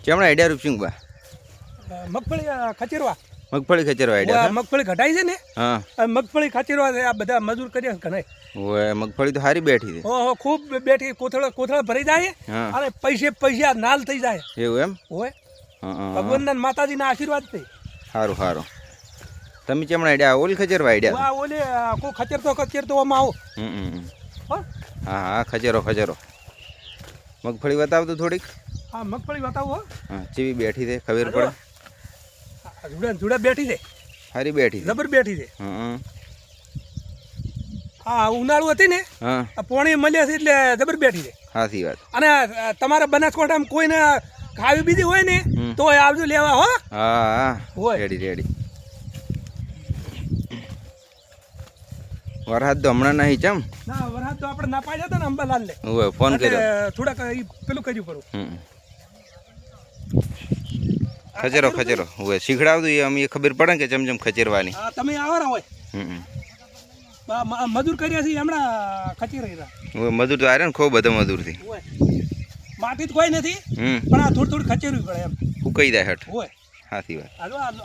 ચમણા idea રૂપિંગ બા મગફળી ખચેરવા મગફળી ખચેરવા આઈડિયા મગફળી ઘટાઈ છે ને હા મગફળી ખચેરવા આ બધા મજૂર કર્યા ઘણા ઓય મગફળી તો સારી બેઠી છે ઓહો ખૂબ બેઠી કોથળા ભરી જાય હા અને પૈસા નાલ થઈ જાય એવું એમ હોય હા ભગવાનના માતાજીના આશીર્વાદ છે સારું સારું તમે ચમણા આઈડિયા ઓલ ખચેરવા આઈડિયા આ ઓલે કો ખચેરતો આમાં આવો હો હા હા ખચેરો મગફળી બતાવતું થોડીક હા મગફળી બતાવો હા ચીવી બેઠી છે ખબર પડે જુડા બેઠી છે સારી બેઠી છે જબર બેઠી છે હા હા ઉનાળું હતી ને હા આ પોણી મળ્યા છે એટલે જબર બેઠી છે સાચી વાત અને તમારા બનાસકાંઠામાં કોઈને ખાવી બીજી હોય ને તો આવજો લેવા હો હા હા હોય રેડી વરસાદ તો હમણાં નહીં ચમ ના વરસાદ તો આપણે ના પાડ્યા હતા ને અંબાલાલ ને હવે ફોન કર્યો થોડાક પેલું કર્યું કરું ખચેરો હવે શીખડાવતું એ અમે ખબર પડે કે ચમચમ ખચેરવાની હા તમે આવો ને હોય મજૂર કર્યા છે હમણાં ખચી રહી હવે મજૂર તો આરે ને ખૂબ બધા મજૂર થી માટી તો કોઈ નથી પણ આ થોડી ખચેરવી પડે એમ ફૂકાઈ જાય હટ હોય સાચી વાત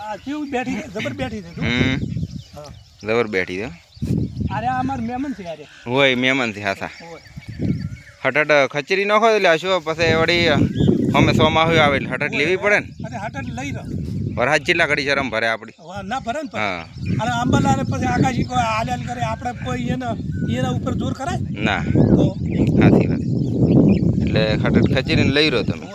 આ કેવું બેઠી છે જબર બેઠી છે હા જબર બેઠી છે અરે આ અમાર મહેમાન છે યાર હોય મહેમાન થી હાથા હટટ ખચેરી નાખો એટલે શું પછી વળી અમે સોમાં આવે એટલે હટટ લેવી પડે ને અરે હટટ લઈ રહ્યો વરસાદ જેટલા ઘડી શરમ ભરે આપણી ના ભરે ને હા અને અંબાલાલ પછી આકાશી કોઈ હાલ્યાલ કરે આપણે કોઈ એના ઉપર જોર કરાય ના તો સાચી વાત એટલે હટટ ખચેરીને લઈ રહ્યો તમે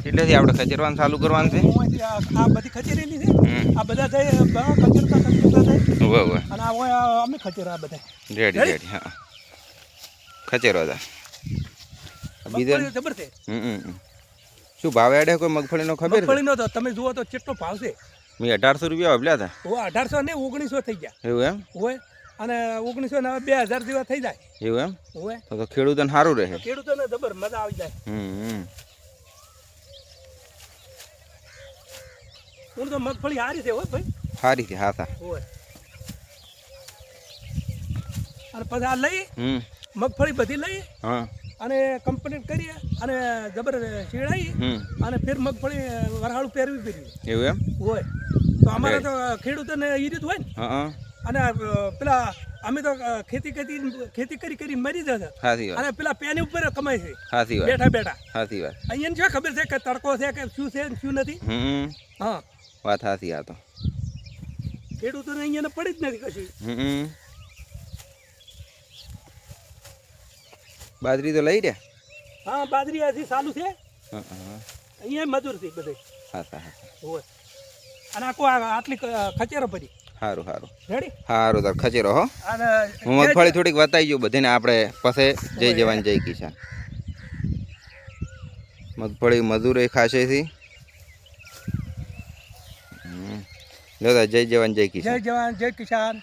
એટલેથી આપણે ખચેરવાનું ચાલુ કરવાનું છે આ બધી ખચેરેલી છે આ બધા થઈ ખચેરતા થઈ હોય અને અમે ખચેરા આ બધા રેડી હા ખચેરો હતા બીજા જબર છે શું ભાવ આડે કોઈ મગફળીનો ખબર મગફળીનો તો તમે જુઓ તો કેટલો ભાવ છે મેં 1800 રૂપિયા આપ્યા હતા ઓ 1800 ને 1900 થઈ ગયા એવું એમ હોય અને 1900 ને 2000 જેવા થઈ જાય એવું એમ હોય તો ખેડૂતોને સારું રહે ખેડૂતોને જબર મજા આવી જાય હું તો મગફળી હારી છે હો ભાઈ સારી છે હા હોય અને પછી આ લઈ મગફળી બધી લઈ હા અને કમ્પ્લીટ કરીએ અને જબર શેડાઈ અને ફેર મગફળી વરહાળું પહેરવી પડી એવું એમ હોય તો અમારે તો ખેડૂતોને એ રીત હોય ને અને પેલા અમે તો ખેતી કરી મરી જશે અને પેલા પેની ઉપર કમાય છે બેઠા સાચી વાત અહીંયા શું ખબર છે કે તડકો છે કે શું છે શું નથી હા વાત સાચી આ તો ખેડૂતોને અહીંયા પડી જ નથી કશું બાજરી તો લઈ રહ્યા હા બાજરી હજી ચાલુ છે અહીંયા મજૂર છે બધે હોય અને આખો આટલી ખચેરો પડી સારું રેડી સારું તાર ખચેરો હો અને હું મગફળી થોડીક બતાવી ગયો બધાને આપણે પછી જય જવાન જય કિસાન મગફળી મજૂર ખાશે થી જય જવાન જય કિસાન જય જવાન જય કિસાન